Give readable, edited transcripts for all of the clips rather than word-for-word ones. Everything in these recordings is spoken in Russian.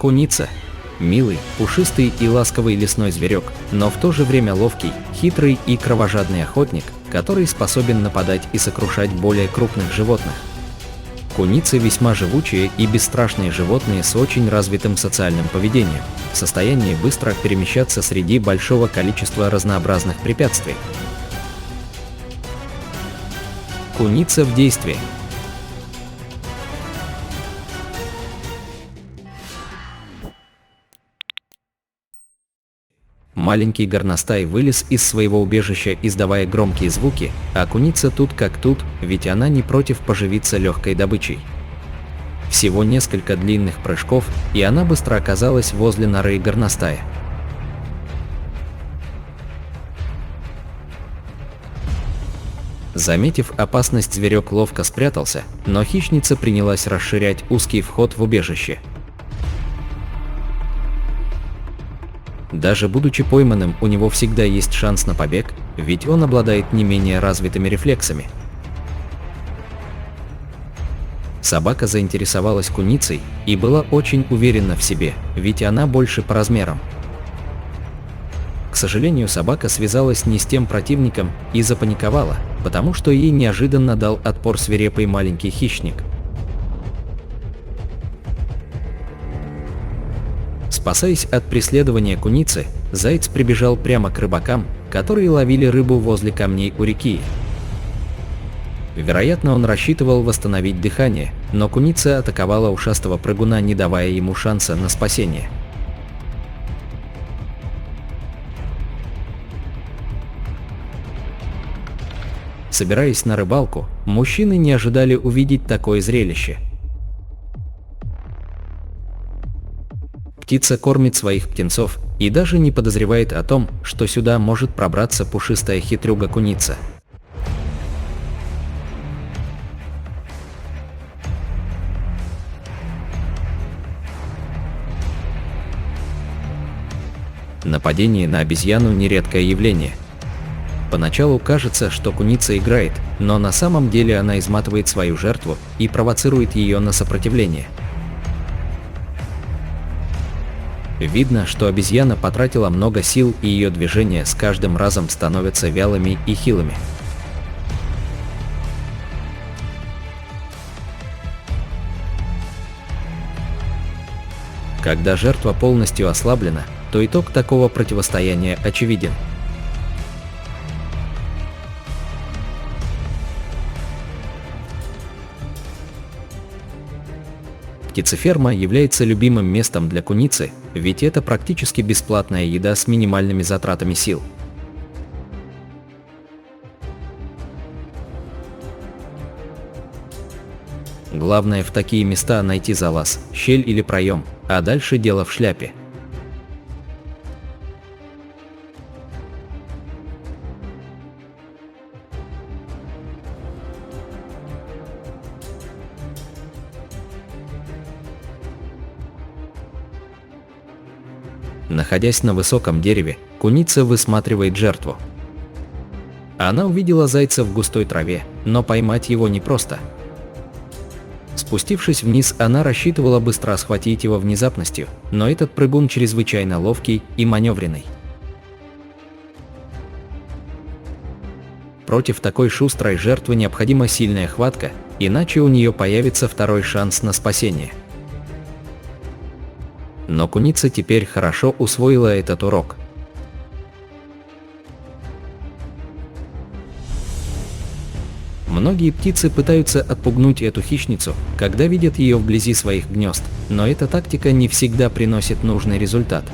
Куница. Милый, пушистый и ласковый лесной зверек, но в то же время ловкий, хитрый и кровожадный охотник, который способен нападать и сокрушать более крупных животных. Куницы весьма живучие и бесстрашные животные с очень развитым социальным поведением, в состоянии быстро перемещаться среди большого количества разнообразных препятствий. Куница в действии. Маленький горностай вылез из своего убежища, издавая громкие звуки, а куница тут как тут, ведь она не против поживиться легкой добычей. Всего несколько длинных прыжков, и она быстро оказалась возле норы горностая. Заметив опасность, зверек ловко спрятался, но хищница принялась расширять узкий вход в убежище. Даже будучи пойманным, у него всегда есть шанс на побег, ведь он обладает не менее развитыми рефлексами. Собака заинтересовалась куницей и была очень уверена в себе, ведь она больше по размерам. К сожалению, собака связалась не с тем противником и запаниковала, потому что ей неожиданно дал отпор свирепый маленький хищник. Спасаясь от преследования куницы, заяц прибежал прямо к рыбакам, которые ловили рыбу возле камней у реки. Вероятно, он рассчитывал восстановить дыхание, но куница атаковала ушастого прыгуна, не давая ему шанса на спасение. Собираясь на рыбалку, мужчины не ожидали увидеть такое зрелище. Птица кормит своих птенцов и даже не подозревает о том, что сюда может пробраться пушистая хитрюга-куница. Нападение на обезьяну – нередкое явление. Поначалу кажется, что куница играет, но на самом деле она изматывает свою жертву и провоцирует ее на сопротивление. Видно, что обезьяна потратила много сил, и ее движения с каждым разом становятся вялыми и хилыми. Когда жертва полностью ослаблена, то итог такого противостояния очевиден. Птицеферма является любимым местом для куницы, ведь это практически бесплатная еда с минимальными затратами сил. Главное в такие места найти залаз, щель или проем, а дальше дело в шляпе. Находясь на высоком дереве, куница высматривает жертву. Она увидела зайца в густой траве, но поймать его непросто. Спустившись вниз, она рассчитывала быстро схватить его внезапностью, но этот прыгун чрезвычайно ловкий и маневренный. Против такой шустрой жертвы необходима сильная хватка, иначе у нее появится второй шанс на спасение. Но куница теперь хорошо усвоила этот урок. Многие птицы пытаются отпугнуть эту хищницу, когда видят ее вблизи своих гнезд, но эта тактика не всегда приносит нужный результат.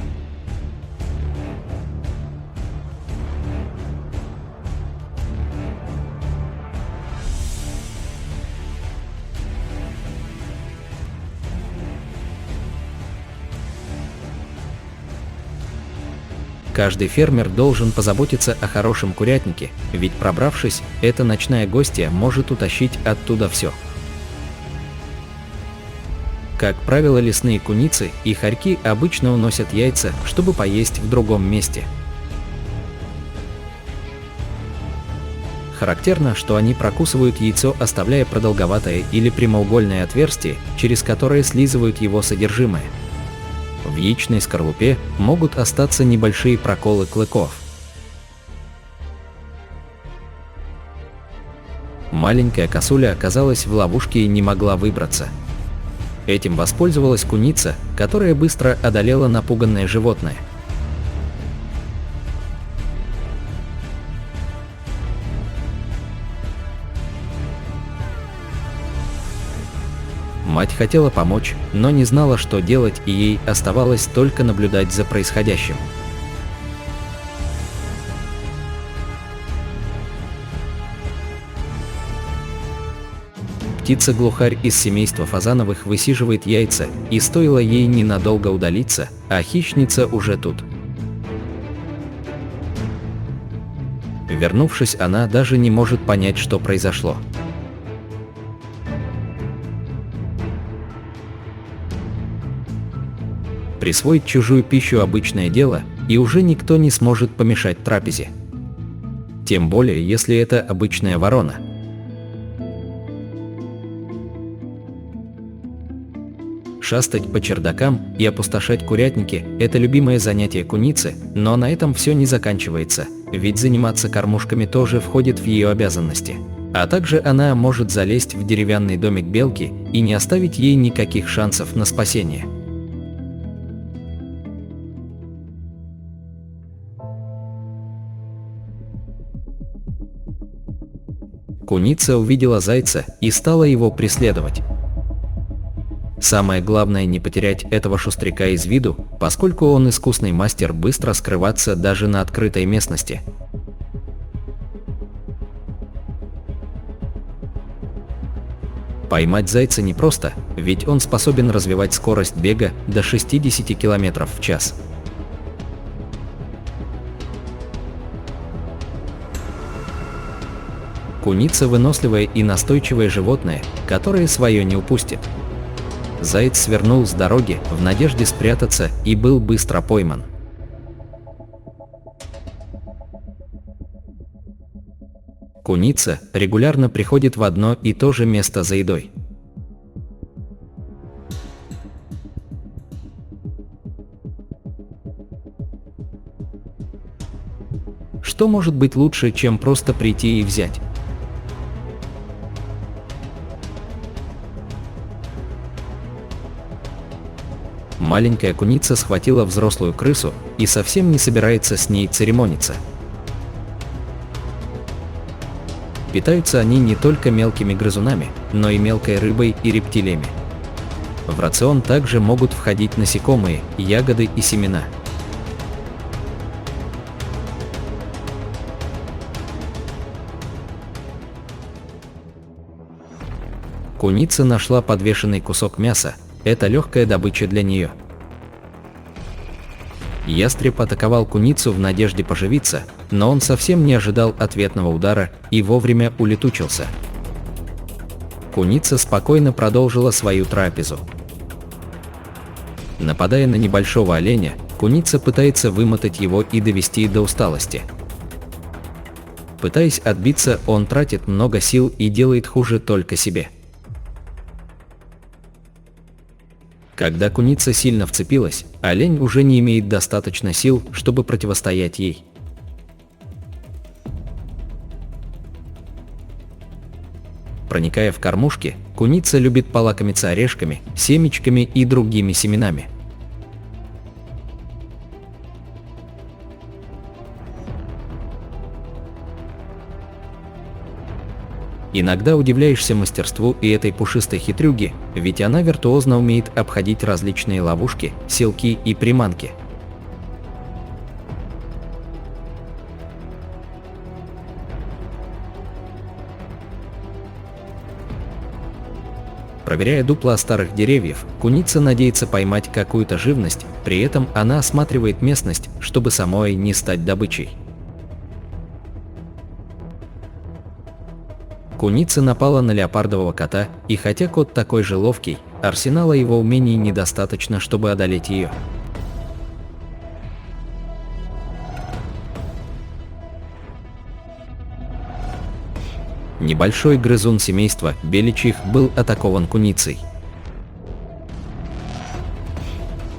Каждый фермер должен позаботиться о хорошем курятнике, ведь пробравшись, эта ночная гостья может утащить оттуда все. Как правило, лесные куницы и хорьки обычно уносят яйца, чтобы поесть в другом месте. Характерно, что они прокусывают яйцо, оставляя продолговатое или прямоугольное отверстие, через которое слизывают его содержимое. В яичной скорлупе могут остаться небольшие проколы клыков. Маленькая косуля оказалась в ловушке и не могла выбраться. Этим воспользовалась куница, которая быстро одолела напуганное животное. Мать хотела помочь, но не знала, что делать, и ей оставалось только наблюдать за происходящим. Птица-глухарь из семейства фазановых высиживает яйца, и стоило ей ненадолго удалиться, а хищница уже тут. Вернувшись, она даже не может понять, что произошло. Присвоить чужую пищу – обычное дело, и уже никто не сможет помешать трапезе. Тем более, если это обычная ворона. Шастать по чердакам и опустошать курятники – это любимое занятие куницы, но на этом все не заканчивается, ведь заниматься кормушками тоже входит в ее обязанности. А также она может залезть в деревянный домик белки и не оставить ей никаких шансов на спасение. Куница увидела зайца и стала его преследовать. Самое главное не потерять этого шустряка из виду, поскольку он искусный мастер быстро скрываться даже на открытой местности. Поймать зайца непросто, ведь он способен развивать скорость бега до 60 км в час. Куница – выносливое и настойчивое животное, которое свое не упустит. Заяц свернул с дороги в надежде спрятаться и был быстро пойман. Куница регулярно приходит в одно и то же место за едой. Что может быть лучше, чем просто прийти и взять? Маленькая куница схватила взрослую крысу и совсем не собирается с ней церемониться. Питаются они не только мелкими грызунами, но и мелкой рыбой и рептилиями. В рацион также могут входить насекомые, ягоды и семена. Куница нашла подвешенный кусок мяса. Это легкая добыча для нее. Ястреб атаковал куницу в надежде поживиться, но он совсем не ожидал ответного удара и вовремя улетучился. Куница спокойно продолжила свою трапезу. Нападая на небольшого оленя, куница пытается вымотать его и довести до усталости. Пытаясь отбиться, он тратит много сил и делает хуже только себе. Когда куница сильно вцепилась, олень уже не имеет достаточно сил, чтобы противостоять ей. Проникая в кормушки, куница любит полакомиться орешками, семечками и другими семенами. Иногда удивляешься мастерству и этой пушистой хитрюги, ведь она виртуозно умеет обходить различные ловушки, силки и приманки. Проверяя дупла старых деревьев, куница надеется поймать какую-то живность, при этом она осматривает местность, чтобы самой не стать добычей. Куница напала на леопардового кота, и хотя кот такой же ловкий, арсенала его умений недостаточно, чтобы одолеть ее. Небольшой грызун семейства беличьих был атакован куницей.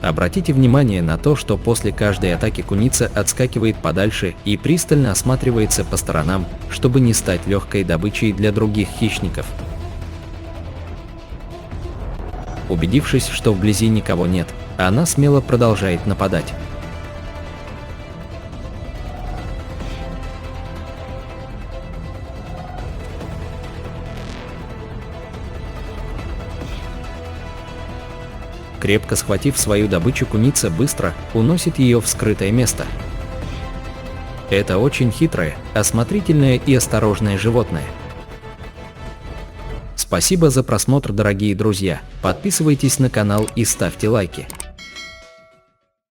Обратите внимание на то, что после каждой атаки куница отскакивает подальше и пристально осматривается по сторонам, чтобы не стать легкой добычей для других хищников. Убедившись, что вблизи никого нет, она смело продолжает нападать. Крепко схватив свою добычу, куница быстро уносит ее в скрытое место. Это очень хитрое, осмотрительное и осторожное животное. Спасибо за просмотр, дорогие друзья. Подписывайтесь на канал и ставьте лайки.